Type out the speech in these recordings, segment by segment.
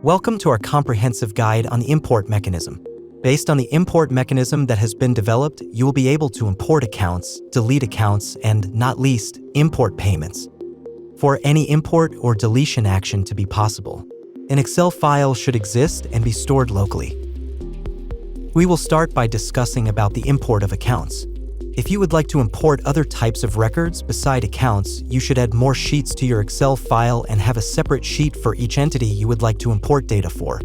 Welcome to our comprehensive guide on the import mechanism. Based on the import mechanism that has been developed, you will be able to import accounts, delete accounts, and, not least, import payments. For any import or deletion action to be possible, an Excel file should exist and be stored locally. We will start by discussing about the import of accounts. If you would like to import other types of records beside accounts, you should add more sheets to your Excel file and have a separate sheet for each entity you would like to import data for.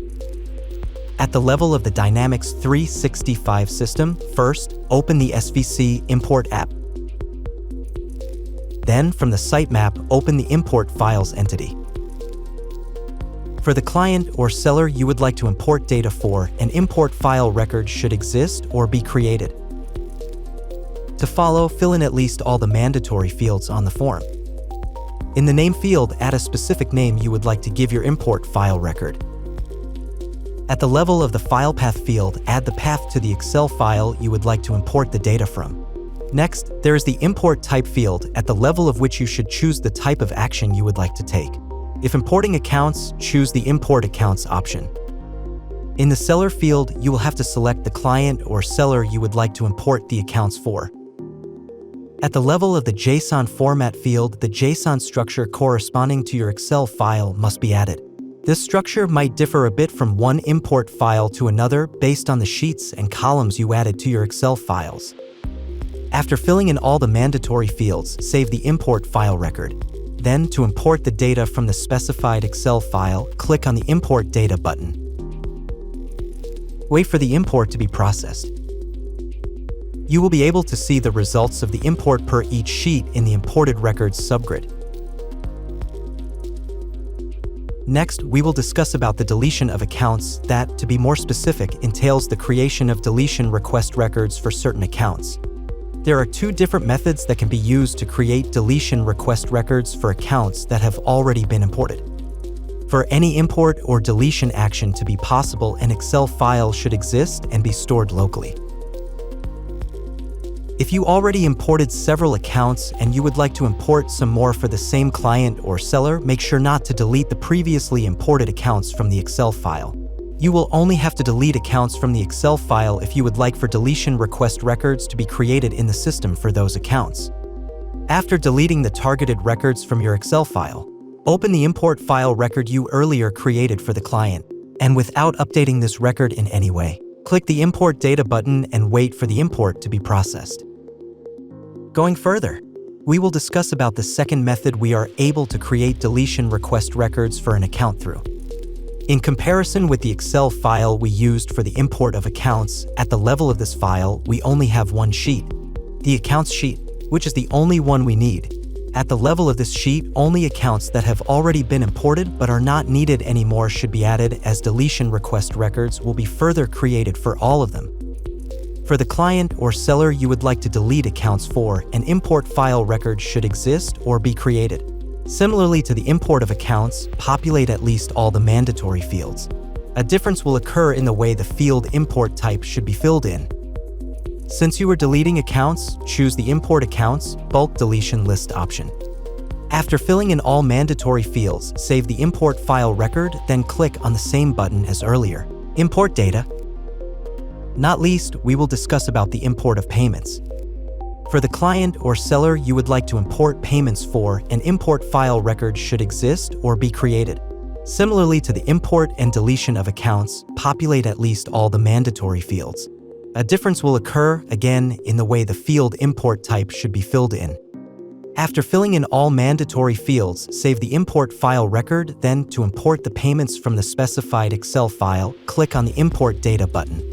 At the level of the Dynamics 365 system, first, open the SVC Import app. Then, from the sitemap, open the Import Files entity. For the client or seller you would like to import data for, an import file record should exist or be created. To follow, fill in at least all the mandatory fields on the form. In the name field, add a specific name you would like to give your import file record. At the level of the file path field, add the path to the Excel file you would like to import the data from. Next, there is the import type field, at the level of which you should choose the type of action you would like to take. If importing accounts, choose the import accounts option. In the seller field, you will have to select the client or seller you would like to import the accounts for. At the level of the JSON format field, the JSON structure corresponding to your Excel file must be added. This structure might differ a bit from one import file to another based on the sheets and columns you added to your Excel files. After filling in all the mandatory fields, save the import file record. Then, to import the data from the specified Excel file, click on the Import Data button. Wait for the import to be processed. You will be able to see the results of the import per each sheet in the Imported Records subgrid. Next, we will discuss about the deletion of accounts that, to be more specific, entails the creation of deletion request records for certain accounts. There are two different methods that can be used to create deletion request records for accounts that have already been imported. For any import or deletion action to be possible, an Excel file should exist and be stored locally. If you already imported several accounts and you would like to import some more for the same client or seller, make sure not to delete the previously imported accounts from the Excel file. You will only have to delete accounts from the Excel file if you would like for deletion request records to be created in the system for those accounts. After deleting the targeted records from your Excel file, open the import file record you earlier created for the client, and without updating this record in any way, click the Import Data button and wait for the import to be processed. Going further, we will discuss about the second method we are able to create deletion request records for an account through. In comparison with the Excel file we used for the import of accounts, at the level of this file, we only have one sheet, the accounts sheet, which is the only one we need. At the level of this sheet, only accounts that have already been imported but are not needed anymore should be added, as deletion request records will be further created for all of them. For the client or seller you would like to delete accounts for, an import file record should exist or be created. Similarly to the import of accounts, populate at least all the mandatory fields. A difference will occur in the way the field import type should be filled in. Since you are deleting accounts, choose the Import Accounts Bulk Deletion List option. After filling in all mandatory fields, save the import file record, then click on the same button as earlier. Import Data. Not least, we will discuss about the import of payments. For the client or seller you would like to import payments for, an import file record should exist or be created. Similarly to the import and deletion of accounts, populate at least all the mandatory fields. A difference will occur, again, in the way the field import type should be filled in. After filling in all mandatory fields, save the import file record, then to import the payments from the specified Excel file, click on the Import Data button.